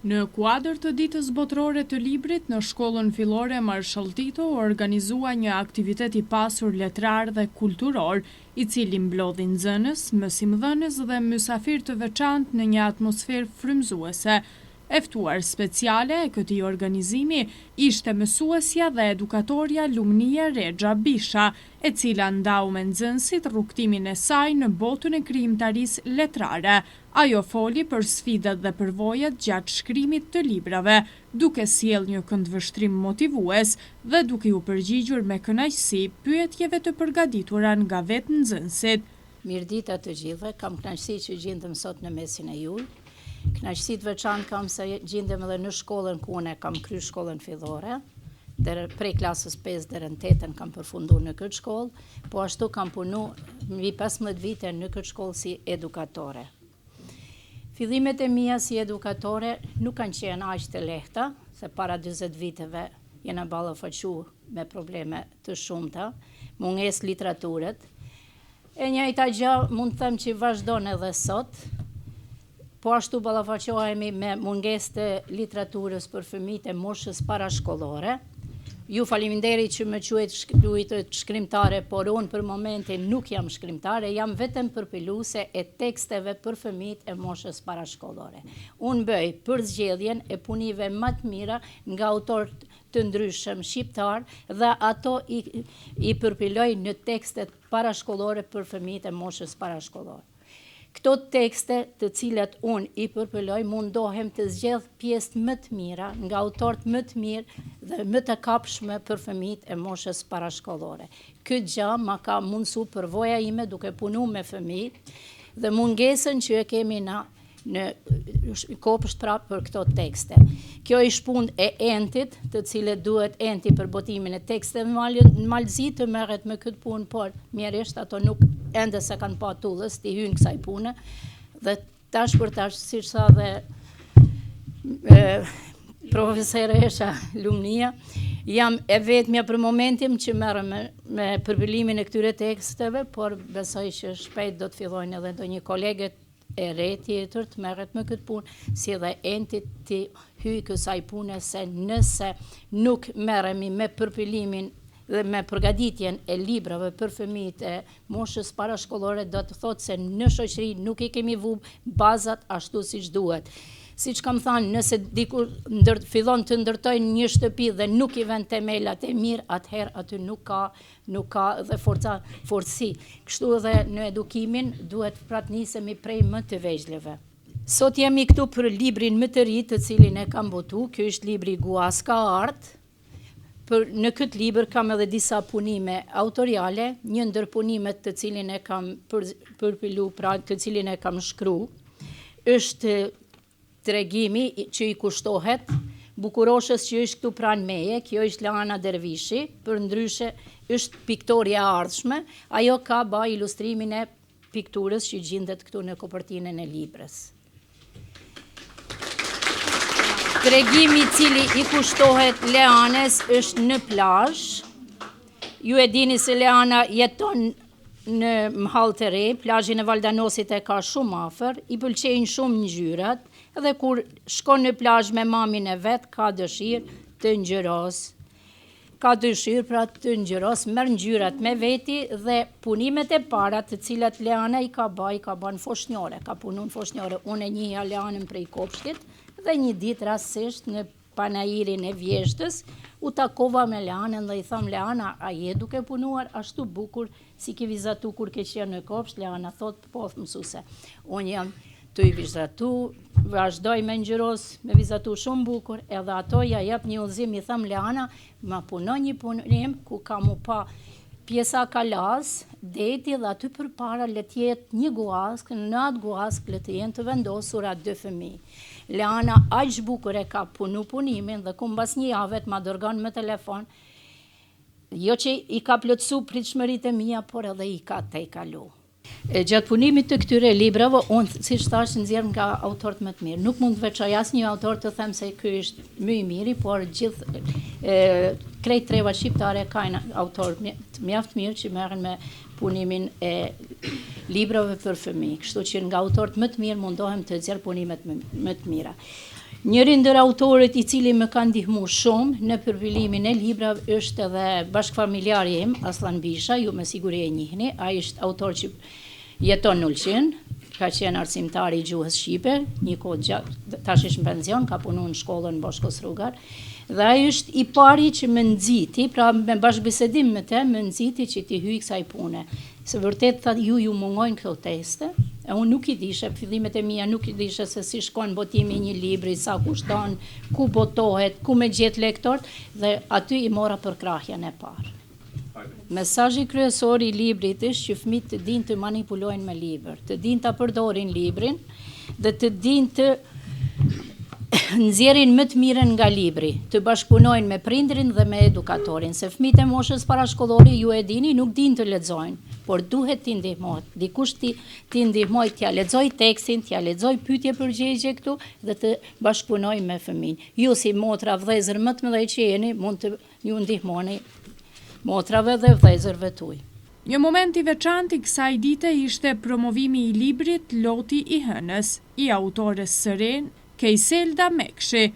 Në kuadër të ditës botërore të librit, në shkollën fillore Marshall Tito organizua një aktivitet i pasur letrar dhe kulturor, i cili mblodhi nxënës, mësimdhënës dhe mysafir të veçantë në një atmosferë frymëzuese. E ftuar speciale e këtij organizimi ishte mësuesja dhe edukatorja Lumnia Rexha Bisha, e cila ndau me nxënësit rrugtimin e saj në botën e krijimtarisë letrare. Ajo foli për sfidat dhe përvojat gjatë shkrimit të librave, duke sjellë një këndvështrim motivues dhe duke u përgjigjur me kënaqësi pyetjeve të përgatitura nga vetë nxënësit. Mirëdita të gjithëve, kam kënaqësi që gjendem sot në mesin e juaj. Kënaqësi të veçantë kam se gjendem edhe në shkollën ku unë kam kryer shkollën fillore, prej klasës 5 deri në 8 kam përfunduar në këtë shkollë, po ashtu kam punuar mbi 15 vite në këtë shkollë si edukatore. Fillimet e mia si edukatore nuk kanë qenë aq të lehta, se para 40 viteve jena ballafaqur me probleme të shumta, mungesë literaturët. E njëjta gjë mund të them që vazhdon edhe sot. Po ashtu ballafaqohemi me mungesë të literaturës për fëmijët e moshës parashkollore. Ju faleminderit që më quajtë shkrimtare, por unë për momentin nuk jam shkrimtare, jam vetëm përpiluese e teksteve për fëmijët e moshës parashkollore. Unë bëj përzgjedhjen e punive më të mira nga autorë të ndryshëm shqiptar dhe ato i përpiloj në tekstet parashkollore për fëmijët e moshës parashkollore. Këto tekste të cilat unë i përpiloj mundohem të zgjedh pjesë më të mira nga autorët më të mirë dhe më të kapshme për fëmijët e moshës parashkollore. Këtë gjë ma ka mundësu përvoja ime duke punu me fëmijët dhe mungesën që e kemi na në kopësht prapë për këto tekste. Kjo i shpund e entit, të cilët duhet enti për botimin e teksteve në Malzi të merret me këtë punë, por mjerisht ato nuk ende se kanë pa tullës të hynë kësaj pune, dhe tash për tash, si sa dhe profesoresha Lumnia, jam e vetmja për momentin që merrem me përpilimin e këtyre teksteve, por besoj që shpejt do të fillojnë edhe ndonjë kolege e re tjetër të merret me këtë punë, si edhe enti të hyj kësaj pune, se nëse nuk merremi me përpilimin dhe me përgatitjen e librave për fëmijët e moshës parashkollore, do të thotë se në shoqëri nuk i kemi vu bazat ashtu siç duhet. Siç kam thënë, nëse dikur fillon të ndërtojnë një shtëpi dhe nuk i vën themelat e mirë, atëherë aty nuk ka dhe forcësi. Kështu edhe në edukimin duhet pratnisemi prej më të vegjëlve. Sot jemi këtu për librin më të ri të cilin e kam botu. Ky është libri Guaska Art. Në këtë libër kam edhe disa punime autoriale, një ndër punimet të cilin e kam përpilu, pra të cilin e kam shkru, është tregimi që i kushtohet bukuroshës që është këtu pranë meje. Kjo është Lana Dervishi, për ndryshe është piktorja e ardhshme, ajo ka ba ilustrimin e pikturës që gjendet këtu në kopertinën e librës. Tregimi i cili i kushtohet Leanes është në plazh. Ju e dini se Leana jeton në Mhall të Re, plazhin e Valdanosit e ka shumë afër, i pëlqejnë shumë ngjyrat, edhe kur shkon në plazh me mamin e vet, ka dëshirë të ngjyros. Ka dëshirë pra të ngjyros, merr ngjyrat me veti dhe punimet e para të cilat Leana i ka bën foshnjore, ka punu në foshnjore. Unë e njihja Leanën prej kopshtit dhe një ditë rastësisht në panajirin e vjeshtës, u takova me Leanën dhe i tham, Leana, a je duke punuar ashtu bukur si ke vizatu kur ke qenë në kopsht? Leana thot, po mësuese, unë jam të i vizatu, vazhdoj me ngjyros, me vizatu shumë bukur, edhe ato ja jep një udhëzim, i tham, Leana, ma punon një punim ku ka mu pa pjesa kalas, deti dhe aty përpara le të jetë një guask, në atë guask le të jenë të vendosura 2 fëmijë. Leana aq bukur e ka punu punimin dhe ku mbas një jave ma dërgon me telefon, jo që i ka plotësu pritshmëritë e mia, por edhe i ka tejkalu. Gjatë punimit të këtyre librave, unë, si thash, nxjerr nga autorët më të mirë. Nuk mund të veçoj asnjë autor të them se ky është më i miri, por gjithë krejt treva shqiptare kanë autor mjaft mirë që merren me punimin e librave për fëmijë. Kështu që nga autorët më të mirë mundohem të nxjerr punimet më të mira. Njëri ndër autorët i cili më ka ndihmu shumë në përfilimin e librave është edhe bashkëfamiljari im, Aslan Bisha, ju me siguri e njihni, ai është autor që jeton në Ulqin, ka qenë arsimtari i gjuhës shqipe, një kohë gjatë, tash është në pension, ka punu në shkollën Boshkos Rrugar, dhe ai është i pari që më nxiti, pra me bashkëbisedim me te, më nxiti që ti hyj kësaj pune. Se vërtet tha ju mungojnë këto teste, e unë nuk i dishe, fillimet e mia nuk i dishe se si shkon botimi një libri, sa kushton, ku botohet, ku me gjetë lektor, dhe aty i mora për krahjen e parë. Mesazhi kryesor i librit është që fëmijët të dinë të manipulojnë me libër, të dinë ta përdorin librin dhe të dinë të nxjerrin më të mirën nga libri, të bashkëpunojnë me prindrin dhe me edukatorin, se fëmijët e moshës parashkollore ju e dini nuk dinë të lexojnë, por duhet t'i ndihmohet. Dikush t'i ndihmoj t'ja lexoj tekstin, t'ja lexoj pyetje përgjigje këtu dhe të bashkëpunoj me fëmijën. Ju si motra vëllezër më të mëdhej që jeni, mund të ju ndihmoni motrave dhe vëllezërve tuaj. Një moment i veçantë i kësaj dite ishte promovimi i librit Loti i Hënës, i autores së re Kejselda Mekshi.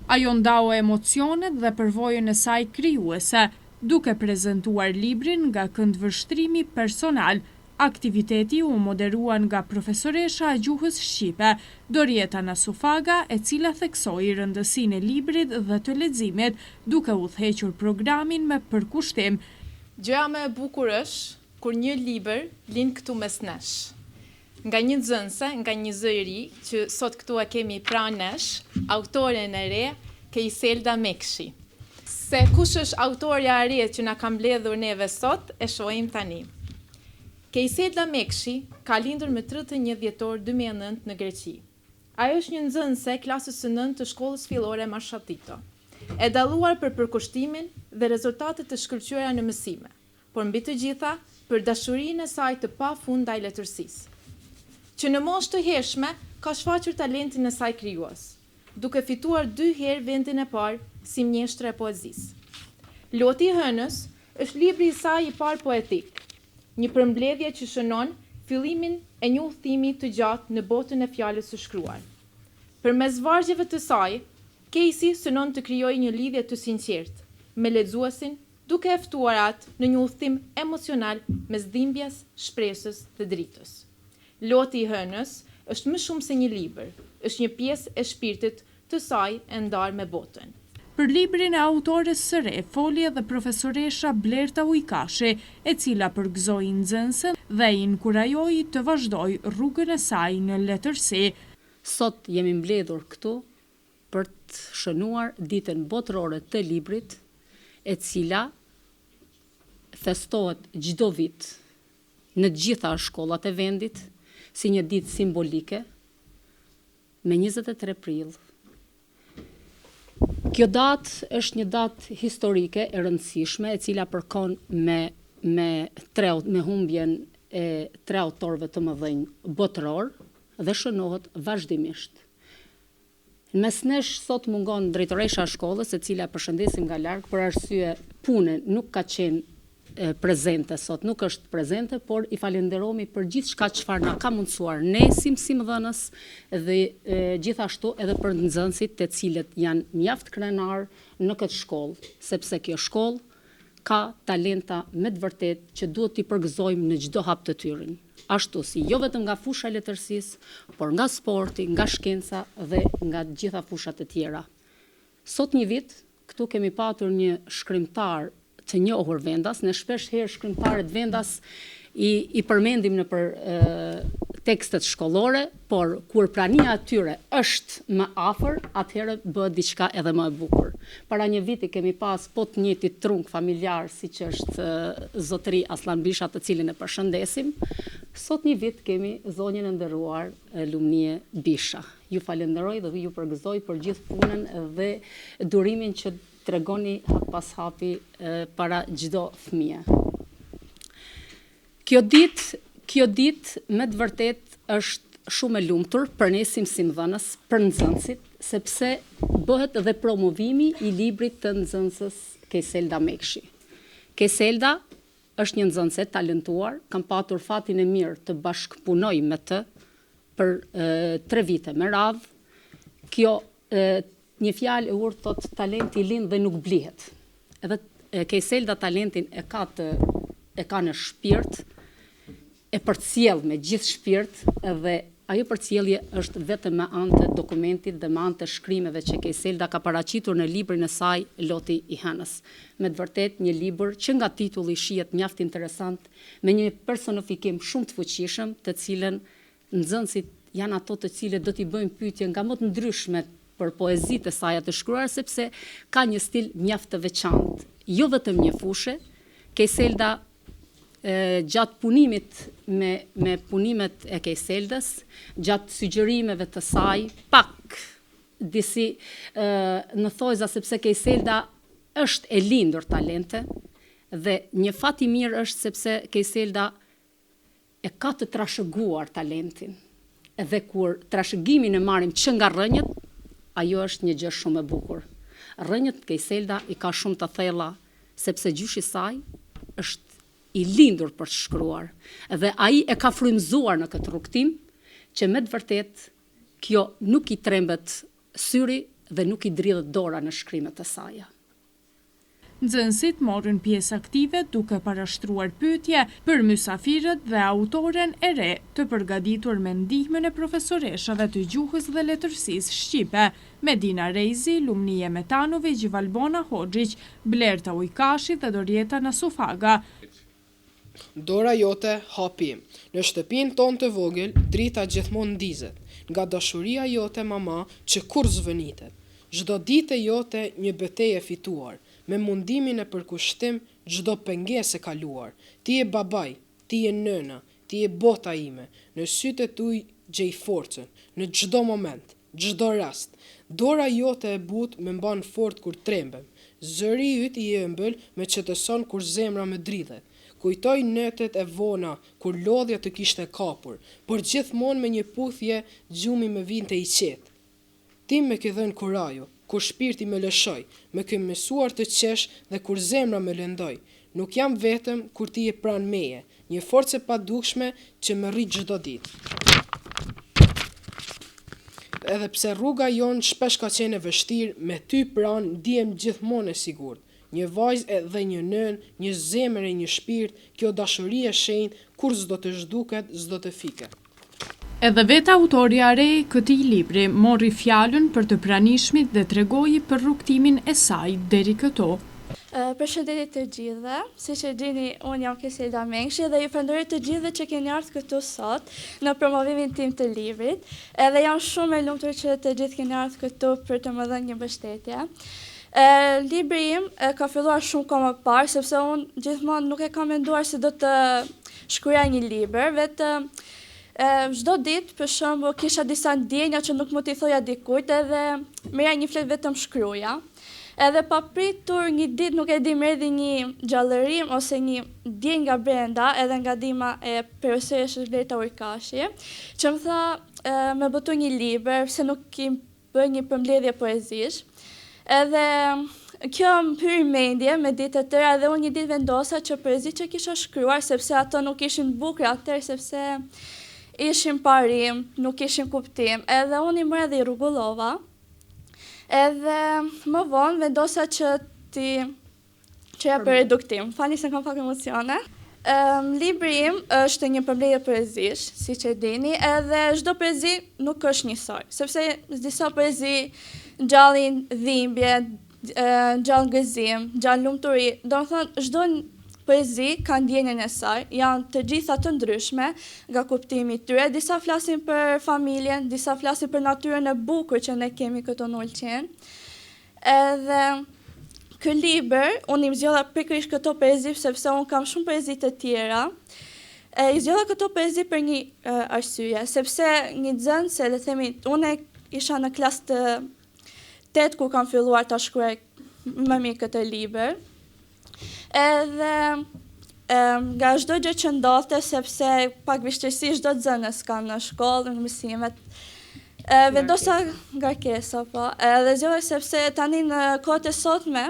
Ajo ndau emocionet dhe përvojën e saj krijuese, duke prezantuar librin nga këndvështrimi personal. Aktiviteti u moderuan nga profesoresha e gjuhës shqipe, Dorieta Nasufaga, e cila theksoi rëndësinë e librit dhe të leximit, duke udhëhequr programin me përkushtim. Gjëja më e bukur është kur një libër lind këtu mes nesh. Nga një nxënëse, nga një zë i ri, që sot këtu e kemi pranë nesh, autoren e re, Kejselda Mekshi. Se kush është autorja e re që na ka mbledhur neve sot, e shohim tani. Kejselda Mekshi ka lindur me 31 dhjetor 2009 në Greqi. Ajo është një nxënëse klasës së 9 të shkollës fillore Marshatito, e dalluar për përkushtimin dhe rezultatet të shkëlqyera në mësime, por mbi të gjitha për dashurinë e saj të pafund ndaj letërsisë, që në moshë të hershme ka shfaqur talentin e saj krijues, duke fituar 2 herë vendin e parë si mjeshtre e poezisë. Loti i Hënës është libri i saj i parë poetik, një përmbledhje që shënon fillimin e një udhëtimi të gjatë në botën e fjalës së shkruar. Përmes vargjeve të saj, Casey synon të krijojë një lidhje të sinqertë me lexuesin, duke e ftuar atë në një udhëtim emocional mes dhimbjes, shpresës dhe dritës. Loti i Hënës është më shumë se një libër, është një pjesë e shpirtit të saj e ndarë me botën. Për librin e autores së re foli edhe profesoresha Blerta Ujkashi, e cila përgëzoi nxënësen dhe i inkurajoi të vazhdoi rrugën e saj në letërsi. Sot jemi mbledhur këtu për të shënuar ditën botërore të librit, e cila festohet çdo vit në të gjitha shkollat e vendit si një ditë simbolike me 23 prill. Kjo datë është një datë historike e rëndësishme, e cila përkon me humbjen e 3 autorëve të mëdhenj botëror dhe shënohet vazhdimisht. Mes nesh sot mungon drejtoresha e shkollës, e cila përshëndesim nga larg për arsye pune, nuk ka qenë prezente sot, nuk është prezente, por i falenderojmë për gjithçka çfarë na ka mundsuar ne si mësimdhënës dhe gjithashtu edhe për nxënësit të cilët janë mjaft krenar në këtë shkollë, sepse kjo shkollë ka talenta me të vërtet që duhet t'i përgëzojmë në çdo hap të tyrin. Ashtu si jo vetëm nga fusha e letërsisë, por nga sporti, nga shkenca dhe nga gjitha fushat e tjera. Sot një vit, këtu kemi patur një shkrimtar të njohur vendas, ne shpesh herë shkrimtarët vendas i përmendim në për tekstet shkollore, por kur prania atyre është më afër, atëherë bëhet diçka edhe më e bukur. Para një viti kemi pas po të njëjtit trunk familjar siç është zotëri Aslan Bisha, të cilin e përshëndesim. Sot një vit kemi zonjën e nderuar Lumnie Bisha. Ju falenderoj dhe ju përgëzoj për gjithë punën dhe durimin që tregoni hap pas hapi para çdo fëmie. Kjo ditë me të vërtet është shumë e lumtur për ne si mësimdhënës, për nxënësit, sepse bëhet edhe promovimi i librit të nxënësës Kejselda Mekshi. Kejselda është një nxënëse talentuar, kam patur fatin e mirë të bashkëpunoj me të për 3 vite me radhë. Kjo një fjalë e urtë thot talenti lind dhe nuk blihet. Edhe Kejselda talentin e ka në shpirt, e përcjell me gjithë shpirt dhe ajo përcjellje është vetëm me anë të dokumentit dhe me anë të shkrimeve që Kejselda ka paraqitur në librin e saj Loti i Hënës. Me të vërtet një libër që nga titulli shihet mjaft interesant, me një personifikim shumë të fuqishëm, të cilën nxënësit janë ato të cilët do t'i bëjnë pyetje nga më të ndryshme për poezitë e saj të shkruar, sepse ka një stil mjaft të veçantë. Jo vetëm një fushë, Kejselda gjatë punimit me punimet e Kejseldës, gjatë sugjerimeve të saj, pak disi në thojza, sepse Kejselda është e lindur talente dhe një fat i mirë është sepse Kejselda e ka të trashëguar talentin. Dhe kur trashëgimin e marrim që nga rrënjët, ajo është një gjë shumë e bukur. Rrënjët Kejselda i ka shumë të thella, sepse gjyshi i saj është i lindur për të shkruar. Dhe ai e ka frymëzuar në këtë rrugtim, që me të vërtet kjo nuk i trembet syri dhe nuk i dridhet dora në shkrimet e saj. Nxënësit morën pjesë aktive duke parashtruar pyetje për mysafirët dhe autoren e re të përgatitur me ndihmën e profesoreshave të gjuhës dhe letërsisë shqipe, Medina Rejzi, Lumnia Metanović, Valbona Hoxhić, Blerta Ujkashi dhe Dorieta Nasufaga. Dora jote hapi im. Në shtëpinë tonë të vogël, drita gjithmonë ndizet, nga dashuria jote mama që kur zvënitet. Çdo ditë jote një betejë fituar, me mundimin e përkushtim çdo pengesë kaluar. Ti je babaj, ti je nëna, ti je bota ime. Në sytë tuaj gjej forcën, në çdo moment, çdo rast. Dora jote e butë më mban fort kur trembem. Zëri yt i ëmbël më çetëson kur zemra më dridhet. Kujtoj nëtet e vona, kur lodhja të kishte kapur, por gjithmonë me një puthje gjumi më vinte i qetë. Ti me ke dhënë kuraju, kur shpirti më lëshoj, me ke mësuar të qesh dhe kur zemra më lëndoj. Nuk jam vetëm kur ti je pranë meje, një forcë e padukshme që më rrit çdo ditë. Edhe pse rruga jonë shpesh ka qenë e vështirë, me ty pranë ndihem gjithmonë e sigurt. Një vajzë dhe një nën, një zemër e një shpirt, kjo dashuri e shenjtë, kur s'do të zhduket, s'do të fiket. Edhe vetë autorja e re e këtij libri mori fjalën për të pranishmit dhe tregoi për rrugtimin e saj deri këto. Përshëndetje të gjithëve, siç e dini, unë jam Kejselda Mengshi dhe ju falenderoj të gjithëve që keni ardhur këtu sot në promovimin tim të librit, edhe jam shumë e lumtur që të gjithë keni ardhur këtu për të më dhënë një mbështetje. Libri im ka filluar shumë kohë më parë, sepse unë gjithmonë nuk e kam menduar se do të shkruaja një libër, vetëm çdo ditë për shembull kisha disa ndjenja që nuk mund t'i thoja dikujt, edhe merja një fletë vetëm shkruaja. Edhe papritur një ditë nuk e di më erdhi një gjallërim ose një ndjenjë nga brenda, edhe nga ndihma e profesoreshës Blerta Ujkashi, që më tha me botu një libër, se nuk i bëj një përmbledhje poezish. Edhe kjo më hyri mendje me ditë të tëra dhe unë një ditë vendosa që poezitë që kisha shkruar, sepse ato nuk ishin bukura atëherë, sepse ishin parim, nuk ishin kuptim, edhe unë i mëra dhe i rregullova. Edhe më vonë vendosa që ti çeja për reduktim. Falni se kam pak emocione. Libri im është një përmbledhje poezish, siç e dini, edhe çdo poezi nuk është njësoj, sepse disa poezi ngjallin dhimbje, ngjall gëzim, ngjall lumturi. Domethënë çdo poezi ka ndjenjen e saj, janë të gjitha të ndryshme nga kuptimi i tyre. Disa flasin për familjen, disa flasin për natyrën e bukur që ne kemi këto në Ulqen. Edhe ky libër, unë i zgjodha pikërisht këto poezi sepse unë kam shumë poezi të tjera. I zgjodha këto poezi për një arsye, sepse një nxënëse, le të themi, unë isha në klasë të 8 kur kam filluar ta shkruaj më mirë këtë libër. Edhe nga çdo gjë që ndodhte, sepse pak vështirësi çdo nxënës ka në shkollë, në mësimet. Vendosa ngarkesa, po. Edhe zgjodha sepse tani në kohët e sotme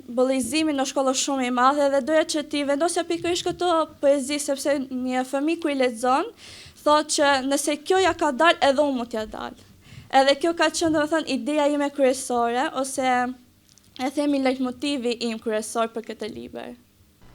bollizimi në shkollë është shumë i madh dhe doja që ti vendosja pikërisht këto poezi, sepse një fëmijë kur i lexon, thotë që nëse kjo ja ka dalë, edhe unë mund t'ja dalë. Edhe kjo ka qenë domethënë ideja ime kryesore ose e themi leitmotivi im kryesor për këtë libër.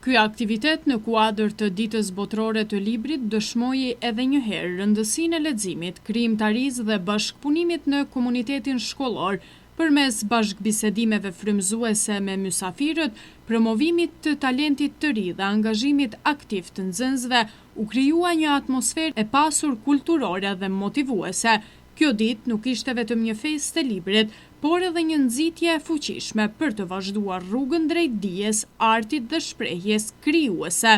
Ky aktivitet në kuadër të ditës botërore të librit dëshmoi edhe një herë rëndësinë e leximit, krijimtarisë dhe bashkëpunimit në komunitetin shkollor, përmes bashkëbisedimeve frymëzuese me mysafirët, promovimit të talentit të ri dhe angazhimit aktiv të nxënësve, u krijua një atmosferë e pasur kulturore dhe motivuese. Kjo ditë nuk ishte vetëm një festë e librit, por edhe një nxitje e fuqishme për të vazhduar rrugën drejt dijes, artit dhe shprehjes krijuese.